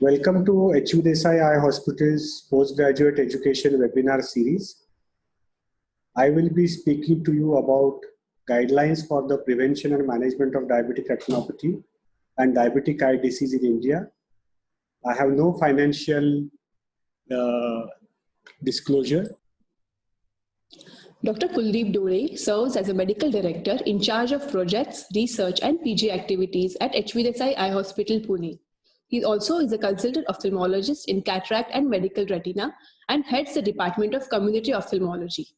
Welcome to HU Desai Eye Hospital's postgraduate education webinar series. I will be speaking to you about guidelines for the prevention and management of diabetic retinopathy and diabetic eye disease in India. I have no financial disclosure. Dr. Kuldeep Dore serves as a medical director in charge of projects, research and PG activities at HV Desai Eye Hospital, Pune. He also is a consultant ophthalmologist in cataract and medical retina and heads the Department of Community Ophthalmology.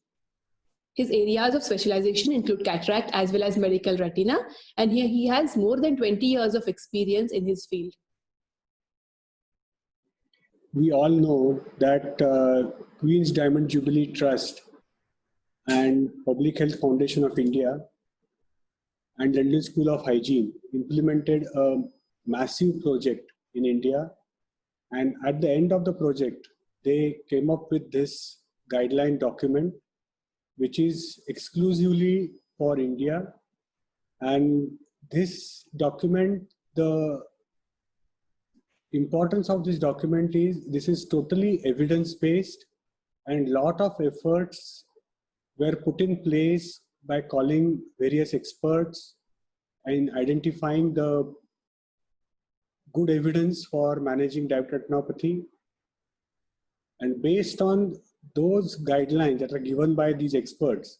His areas of specialization include cataract as well as medical retina, and he has more than 20 years of experience in his field. We all know that Queen's Diamond Jubilee Trust and Public Health Foundation of India and London School of Hygiene implemented a massive project in India, and at the end of the project they came up with this guideline document which is exclusively for India. And this document, the importance of this document is this is totally evidence-based, and lot of efforts were put in place by calling various experts and identifying the good evidence for managing diabetic retinopathy. And based on those guidelines that are given by these experts,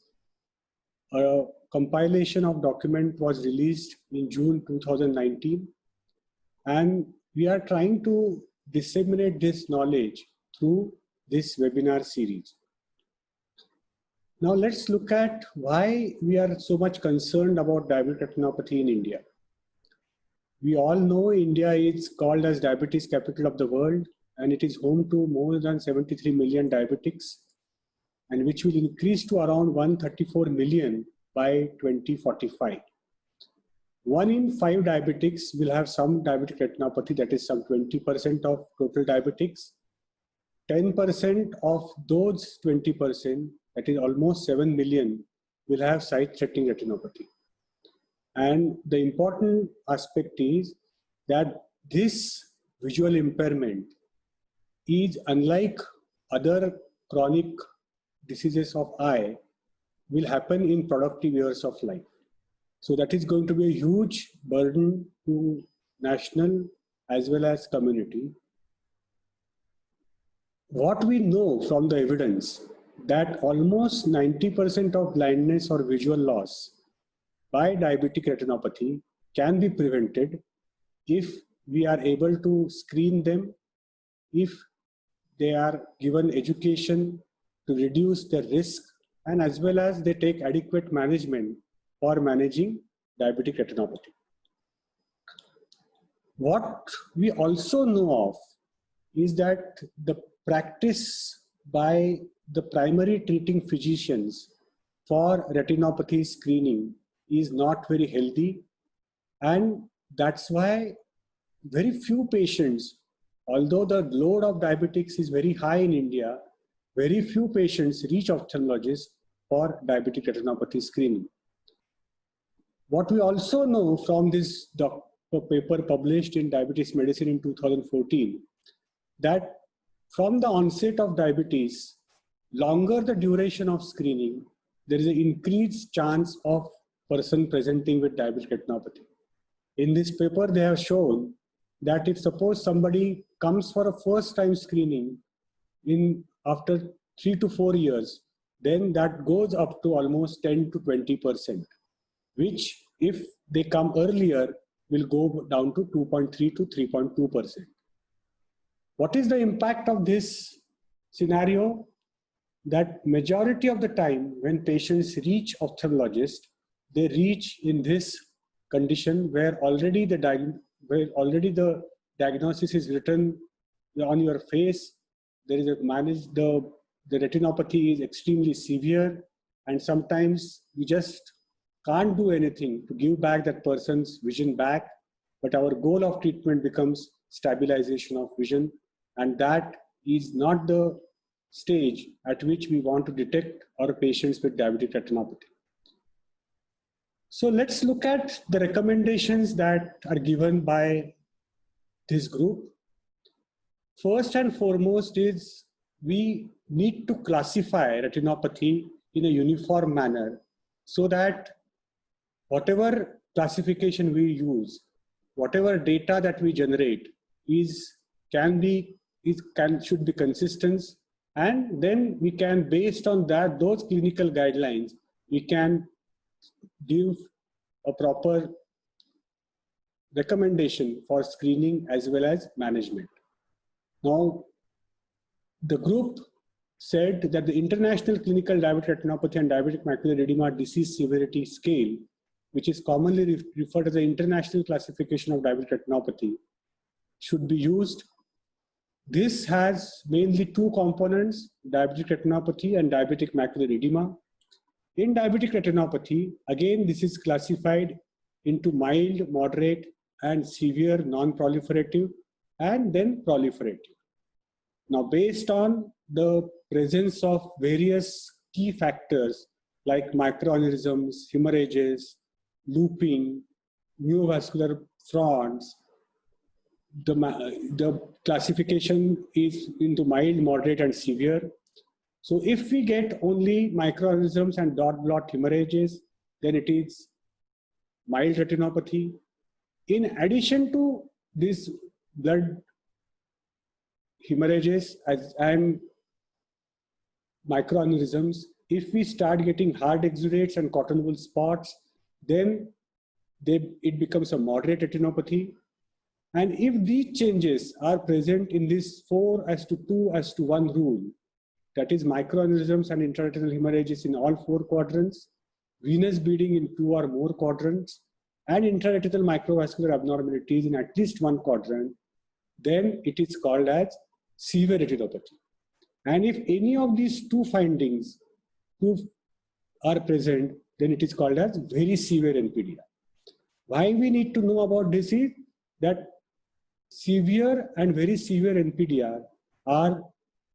a compilation of document was released in June 2019. And we are trying to disseminate this knowledge through this webinar series. Now let's look at why we are so much concerned about diabetic retinopathy in India. We all know India is called as diabetes capital of the world, and it is home to more than 73 million diabetics, and which will increase to around 134 million by 2045. 1 in 5 diabetics will have some diabetic retinopathy, that is some 20% of total diabetics. 10% of those 20%, that is almost 7 million, will have sight-threatening retinopathy. And the important aspect is that this visual impairment is, unlike other chronic diseases of eye, will happen in productive years of life. So that is going to be a huge burden to national as well as community. What we know from the evidence that almost 90% of blindness or visual loss by diabetic retinopathy can be prevented if we are able to screen them, if they are given education to reduce the risk, and as well as they take adequate management for managing diabetic retinopathy. What we also know of is that the practice by the primary treating physicians for retinopathy screening is not very healthy, and that's why very few patients, although the load of diabetics is very high in India, very few patients reach ophthalmologists for diabetic retinopathy screening. What we also know from this paper published in Diabetes Medicine in 2014, that from the onset of diabetes, longer the duration of screening, there is an increased chance of person presenting with diabetic retinopathy. In this paper, they have shown that if suppose somebody comes for a first time screening after 3 to 4 years, then that goes up to almost 10 to 20%, which if they come earlier will go down to 2.3 to 3.2%. What is the impact of this scenario? That majority of the time when patients reach ophthalmologist, they reach in this condition where already the diagnosis is written on your face. There is the retinopathy is extremely severe, and sometimes you just can't do anything to give back that person's vision back. But our goal of treatment becomes stabilization of vision, and that is not the stage at which we want to detect our patients with diabetic retinopathy. So let's look at the recommendations that are given by this group. first and foremost is we need to classify retinopathy in a uniform manner so that whatever classification we use, whatever data that we generate should be consistent, and then we can, based on that, those clinical guidelines, we can give a proper recommendation for screening as well as management. Now, the group said that the International Clinical Diabetic Retinopathy and Diabetic Macular Edema Disease Severity Scale, which is commonly referred as the International Classification of Diabetic Retinopathy, should be used. This has mainly two components, diabetic retinopathy and diabetic macular edema. In diabetic retinopathy, again, this is classified into mild, moderate, and severe non-proliferative, and then proliferative. Now, based on the presence of various key factors like microaneurysms, hemorrhages, looping, neovascular fronts, the classification is into mild, moderate, and severe. So if we get only microaneurysms and dot blot hemorrhages, then it is mild retinopathy. In addition to this blood hemorrhages and microaneurysms, if we start getting hard exudates and cotton wool spots, then it becomes a moderate retinopathy. And if these changes are present in this 4:2:1 rule, that is microaneurysms and intraretinal hemorrhages in all 4 quadrants, venous bleeding in 2 or more quadrants, and intraretinal microvascular abnormalities in at least 1 quadrant, then it is called as severe retinopathy. And if any of these 2 findings are present, then it is called as very severe NPDR. Why we need to know about this is that severe and very severe NPDR are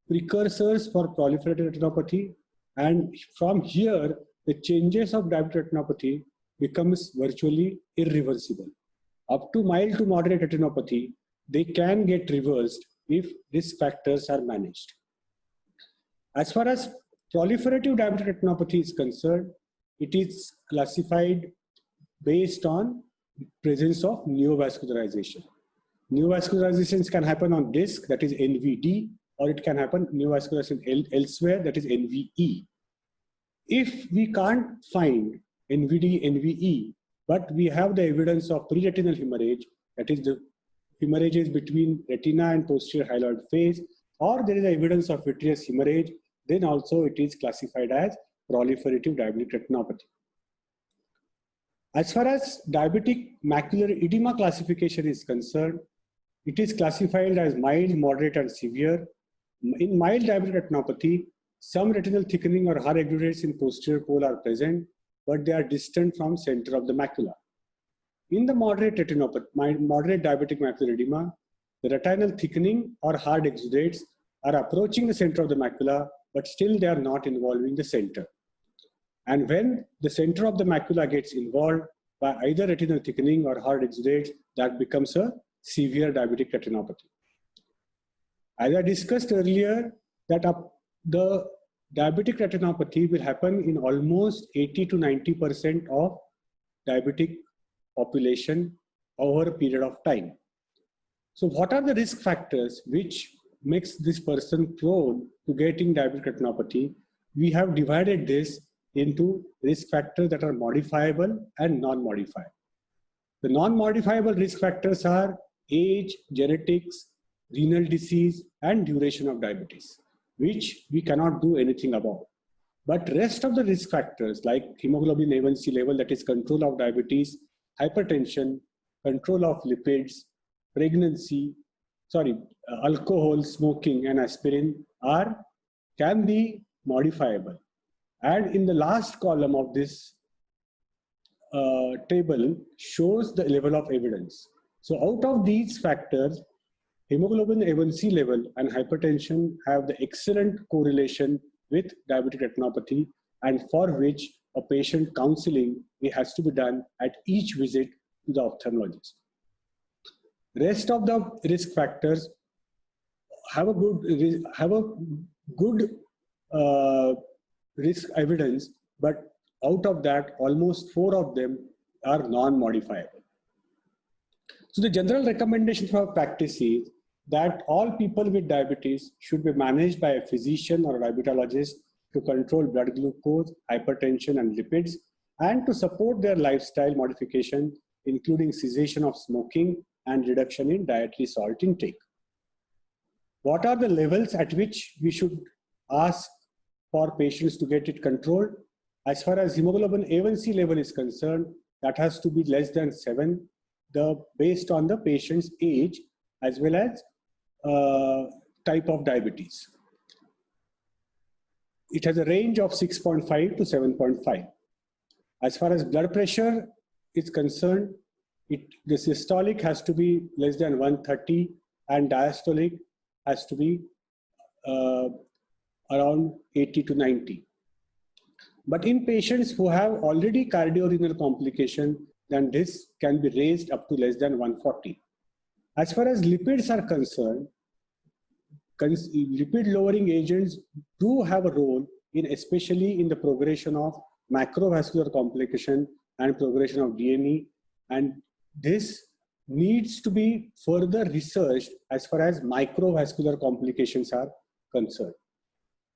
precursors for proliferative retinopathy, and from here the changes of diabetic retinopathy becomes virtually irreversible. Up to mild to moderate retinopathy, they can get reversed if risk factors are managed. As far as proliferative diabetic retinopathy is concerned, it is classified based on presence of neovascularization. Neovascularizations can happen on disc, that is NVD, or it can happen neovascularization elsewhere, that is NVE. If we can't find NVD, NVE, but we have the evidence of preretinal hemorrhage, that is the hemorrhages between retina and posterior hyaloid phase, or there is evidence of vitreous hemorrhage, then also it is classified as proliferative diabetic retinopathy. As far as diabetic macular edema classification is concerned, it is classified as mild, moderate, and severe. In mild diabetic retinopathy, some retinal thickening or hard exudates in posterior pole are present, but they are distant from center of the macula. In the moderate retinopathy, moderate diabetic macular edema, the retinal thickening or hard exudates are approaching the center of the macula, but still they are not involving the center. And when the center of the macula gets involved by either retinal thickening or hard exudates, that becomes a severe diabetic retinopathy. As I discussed earlier, that the diabetic retinopathy will happen in almost 80 to 90% of diabetic population over a period of time. So what are the risk factors which makes this person prone to getting diabetic retinopathy? We have divided this into risk factors that are modifiable and non-modifiable. The non-modifiable risk factors are age, genetics, renal disease, and duration of diabetes, which we cannot do anything about. But rest of the risk factors like hemoglobin A1C level, that is control of diabetes, hypertension, control of lipids, pregnancy, alcohol, smoking, and aspirin can be modifiable. And in the last column of this table shows the level of evidence. So out of these factors, hemoglobin A1C level and hypertension have the excellent correlation with diabetic retinopathy, and for which a patient counseling has to be done at each visit to the ophthalmologist. Rest of the risk factors have a good risk evidence, but out of that, almost 4 of them are non-modifiable. So the general recommendation for practice is that all people with diabetes should be managed by a physician or a diabetologist to control blood glucose, hypertension, and lipids, and to support their lifestyle modification, including cessation of smoking and reduction in dietary salt intake. What are the levels at which we should ask for patients to get it controlled? As far as hemoglobin A1C level is concerned, that has to be less than 7, based on the patient's age as well as type of diabetes. It has a range of 6.5 to 7.5. As far as blood pressure is concerned, the systolic has to be less than 130 and diastolic has to be around 80 to 90. But in patients who have already cardiorenal complication, then this can be raised up to less than 140. As far as lipids are concerned, lipid lowering agents do have a role in, especially in the progression of macrovascular complication and progression of DME, and this needs to be further researched as far as microvascular complications are concerned.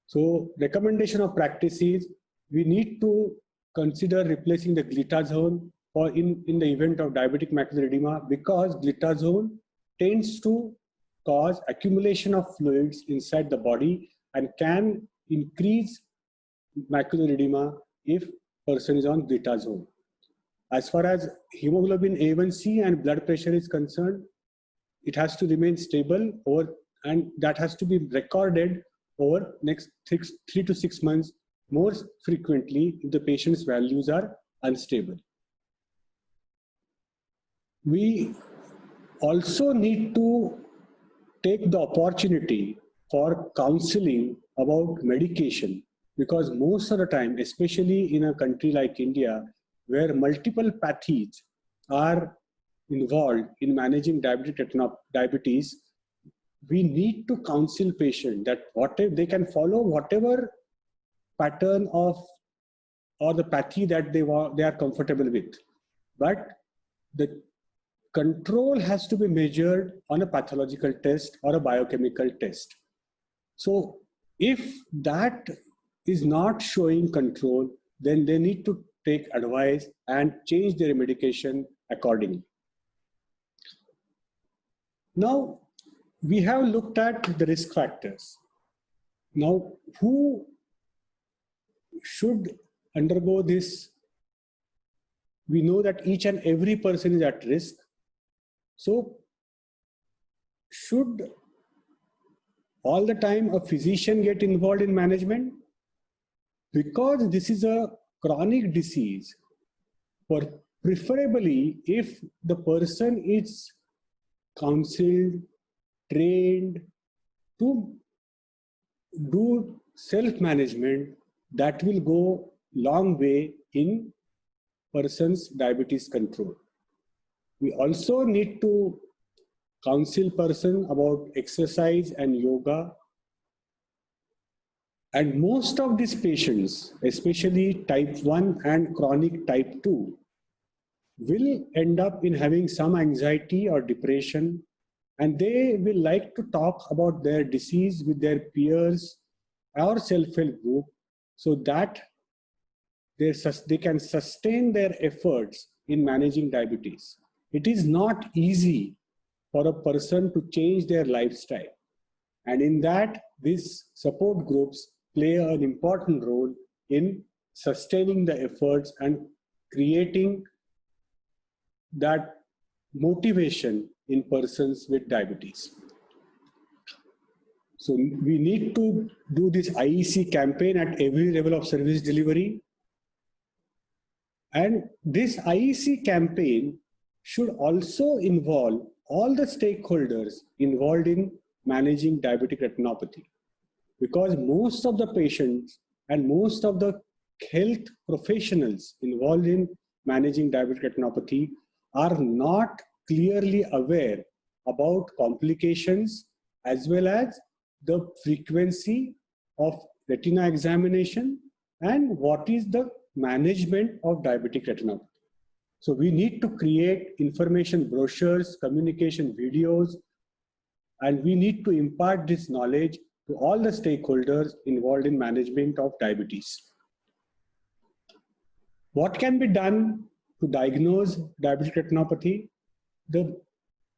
So recommendation of practice is we need to consider replacing the glitazone or in the event of diabetic macular edema, because glitazone tends to cause accumulation of fluids inside the body and can increase macular edema if person is on glitazone. As far as hemoglobin A1C and blood pressure is concerned, it has to remain stable and that has to be recorded over next 3 to 6 months more frequently if the patient's values are unstable. We also need to take the opportunity for counseling about medication, because most of the time, especially in a country like India, where multiple pathies are involved in managing diabetes, we need to counsel patients that they can follow whatever pattern of or the pathy that they are comfortable with, but the control has to be measured on a pathological test or a biochemical test. So if that is not showing control, then they need to take advice and change their medication accordingly. Now, we have looked at the risk factors. Now, who should undergo this? We know that each and every person is at risk. So, should all the time a physician get involved in management? Because this is a chronic disease, preferably if the person is counseled, trained to do self-management, that will go long way in person's diabetes control. We also need to counsel person about exercise and yoga. And most of these patients, especially type 1 and chronic type 2, will end up in having some anxiety or depression, and they will like to talk about their disease with their peers or self-help group, so that they can sustain their efforts in managing diabetes. It is not easy for a person to change their lifestyle, and in that, these support groups play an important role in sustaining the efforts and creating that motivation in persons with diabetes. So we need to do this IEC campaign at every level of service delivery. And this IEC campaign should also involve all the stakeholders involved in managing diabetic retinopathy, because most of the patients and most of the health professionals involved in managing diabetic retinopathy are not clearly aware about complications as well as the frequency of retina examination and what is the management of diabetic retinopathy. So we need to create information brochures, communication videos, and we need to impart this knowledge to all the stakeholders involved in management of diabetes. What can be done to diagnose diabetic retinopathy? The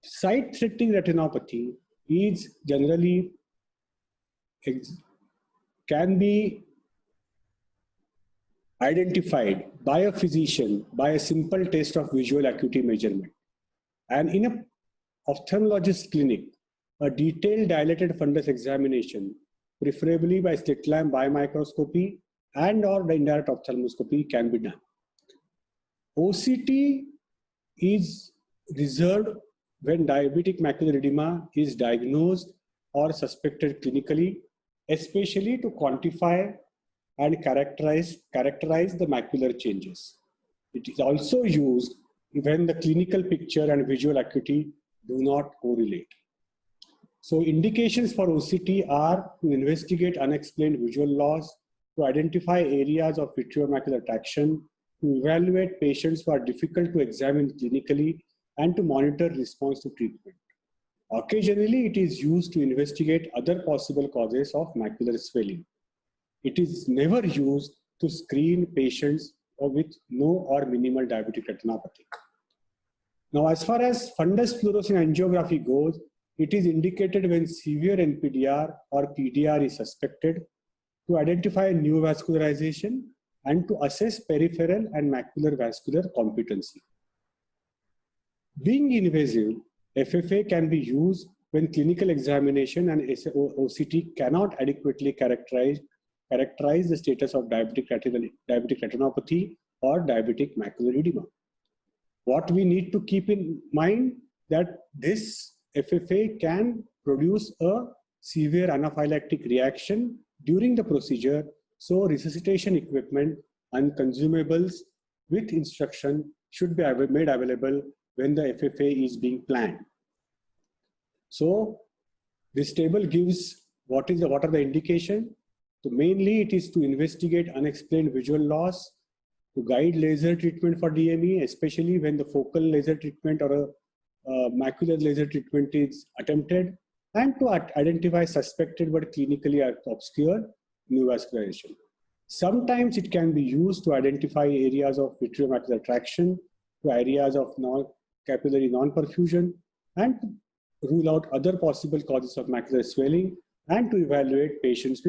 sight-threatening retinopathy is generally can be identified by a physician by a simple test of visual acuity measurement. And in an ophthalmologist clinic, a detailed dilated fundus examination, preferably by slit lamp biomicroscopy and or the indirect ophthalmoscopy, can be done. OCT is reserved when diabetic macular edema is diagnosed or suspected clinically, especially to quantify and characterize the macular changes. It is also used when the clinical picture and visual acuity do not correlate. So indications for OCT are to investigate unexplained visual loss, to identify areas of vitreomacular traction, to evaluate patients who are difficult to examine clinically, and to monitor response to treatment. Occasionally, it is used to investigate other possible causes of macular swelling. It is never used to screen patients with no or minimal diabetic retinopathy. Now, as far as fundus fluorescein angiography goes, it is indicated when severe NPDR or PDR is suspected, to identify neovascularization and to assess peripheral and macular vascular competency. Being invasive, FFA can be used when clinical examination and OCT cannot adequately characterize the status of diabetic retinopathy or diabetic macular edema. What we need to keep in mind that this FFA can produce a severe anaphylactic reaction during the procedure, so resuscitation equipment and consumables with instruction should be made available when the FFA is being planned. So this table gives what are the indications. So mainly it is to investigate unexplained visual loss, to guide laser treatment for DME, especially when the focal laser treatment or a macular laser treatment is attempted, and to identify suspected but clinically obscure neovascularization. Sometimes it can be used to identify areas of vitreomacular traction, to areas of capillary non-perfusion, and to rule out other possible causes of macular swelling, and to evaluate patients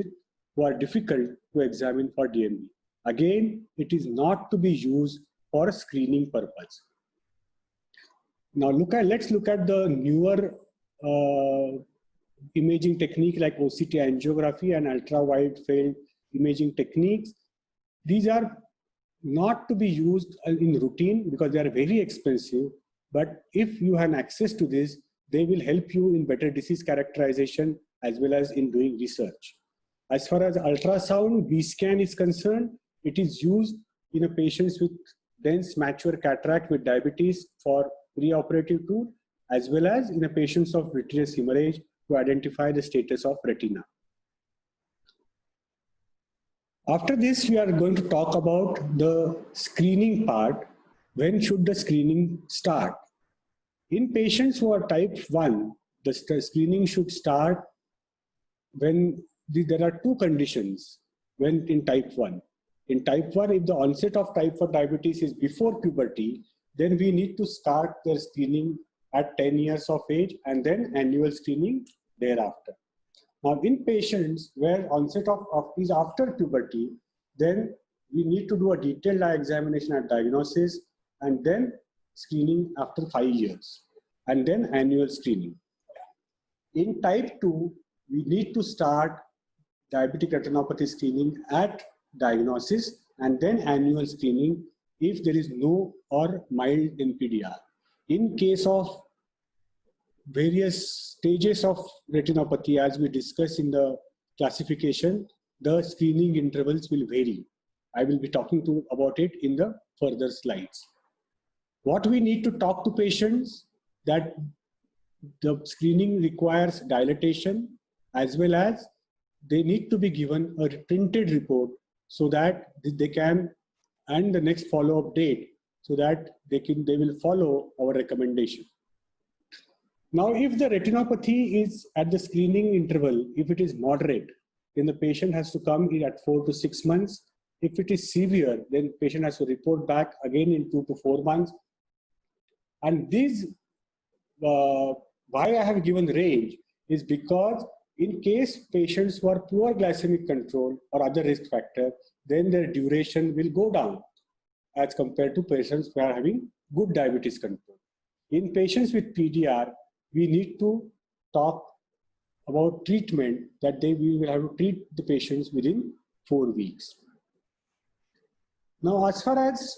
who are difficult to examine for DME. Again, it is not to be used for screening purpose. Now let's look at the newer imaging technique like OCT angiography and ultra-wide field imaging techniques. These are not to be used in routine because they are very expensive, but if you have access to this, they will help you in better disease characterization as well as in doing research. As far as ultrasound B-scan is concerned, it is used in a patients with dense mature cataract with diabetes for preoperative tool, as well as in a patients of vitreous hemorrhage to identify the status of retina. After this, we are going to talk about the screening part. When should the screening start? In patients who are type 1, the screening should start when there are two conditions when in type 1. In type 1, if the onset of type 1 diabetes is before puberty, then we need to start their screening at 10 years of age and then annual screening thereafter. Now, in patients where onset of is after puberty, then we need to do a detailed eye examination at diagnosis and then screening after 5 years and then annual screening. In type 2, we need to start diabetic retinopathy screening at diagnosis and then annual screening if there is no or mild NPDR. In case of various stages of retinopathy, as we discussed in the classification, the screening intervals will vary. I will be talking about it in the further slides. What we need to talk to patients that the screening requires dilatation, as well as they need to be given a printed report so that they can, and the next follow-up date, so that they will follow our recommendation. Now, if the retinopathy is at the screening interval, if it is moderate, then the patient has to come in at 4 to 6 months. If it is severe, then patient has to report back again in 2 to 4 months. And this, why I have given range is because in case patients who are poor glycemic control or other risk factor, then their duration will go down as compared to patients who are having good diabetes control. In patients with PDR, we need to talk about treatment that we will have to treat the patients within 4 weeks. Now, as far as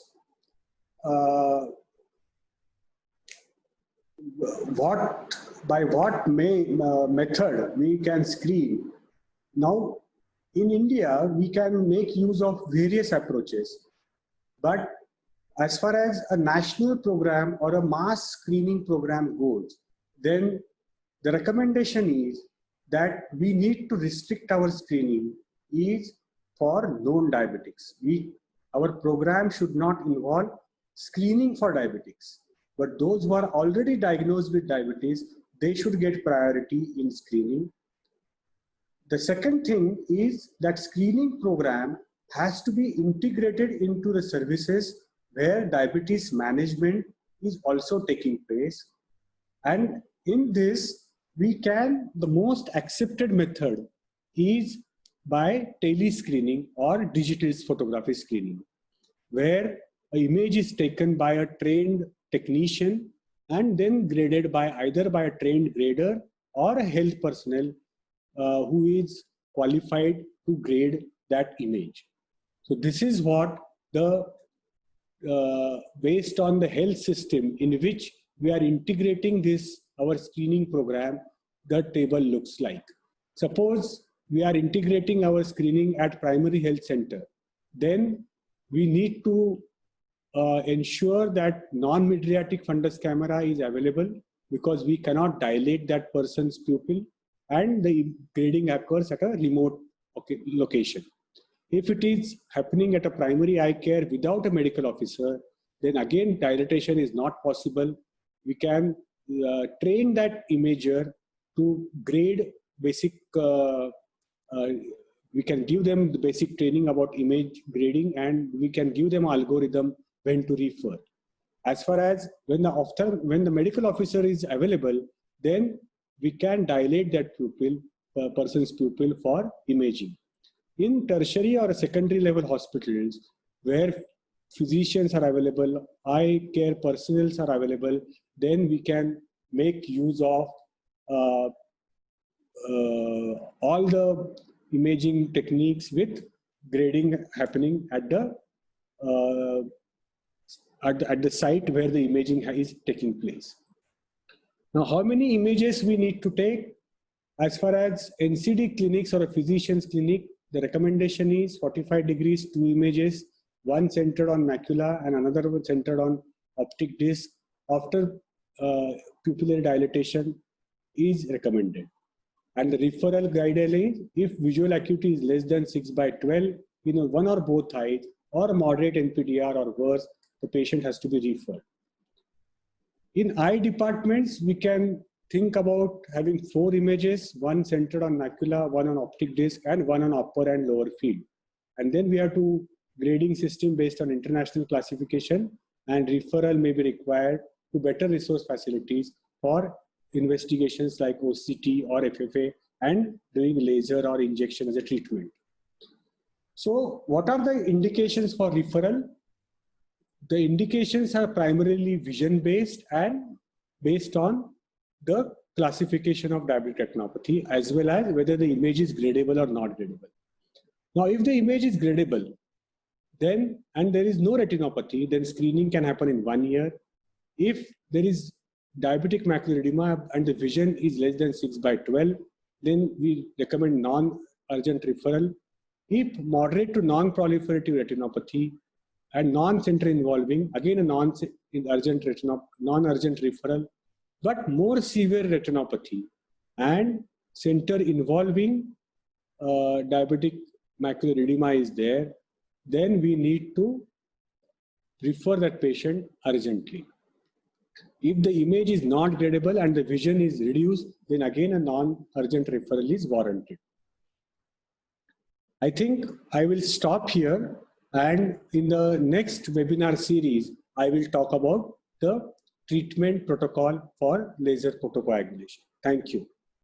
by what method we can screen. Now, in India, we can make use of various approaches, but as far as a national program or a mass screening program goes, then the recommendation is that we need to restrict our screening is for known diabetics. Our program should not involve screening for diabetics, but those who are already diagnosed with diabetes, they should get priority in screening. The second thing is that screening program has to be integrated into the services where diabetes management is also taking place. And in this, the most accepted method is by tele-screening or digital photography screening, where an image is taken by a trained technician and then graded either by a trained grader or a health personnel who is qualified to grade that image. So this is what based on the health system in which we are integrating our screening program, the table looks like. Suppose we are integrating our screening at primary health center, then we need to ensure that non-mydriatic fundus camera is available, because we cannot dilate that person's pupil, and the grading occurs at a remote location. If it is happening at a primary eye care without a medical officer, then again dilatation is not possible. We can train that imager to grade basic, we can give them the basic training about image grading, and we can give them algorithm when to refer. As far as when the medical officer is available, then we can dilate that person's pupil for imaging. In tertiary or secondary level hospitals, where physicians are available, eye care personnel are available, then we can make use of all the imaging techniques with grading happening at the site where the imaging is taking place. Now, how many images we need to take? As far as NCD clinics or a physician's clinic, the recommendation is 45 degrees, 2 images, one centered on macula and another one centered on optic disc after pupillary dilatation is recommended. And the referral guideline is if visual acuity is less than 6/12 in one or both eyes or moderate NPDR or worse, the patient has to be referred. In eye departments, we can think about having 4 images, one centered on macula, one on optic disc, and one on upper and lower field. And then we have to grading system based on international classification, and referral may be required to better resource facilities for investigations like OCT or FFA and doing laser or injection as a treatment. So what are the indications for referral? The indications are primarily vision-based and based on the classification of diabetic retinopathy, as well as whether the image is gradable or not gradable. Now, if the image is gradable, then, and there is no retinopathy, then screening can happen in 1 year. If there is diabetic macular edema and the vision is less than 6/12, then we recommend non-urgent referral. If moderate to non-proliferative retinopathy and non-center involving, again a non-urgent referral. but more severe retinopathy and center involving diabetic macular edema is there, then we need to refer that patient urgently. If the image is not gradable and the vision is reduced, then again a non-urgent referral is warranted. I think I will stop here, and in the next webinar series, I will talk about the treatment protocol for laser photocoagulation. Thank you.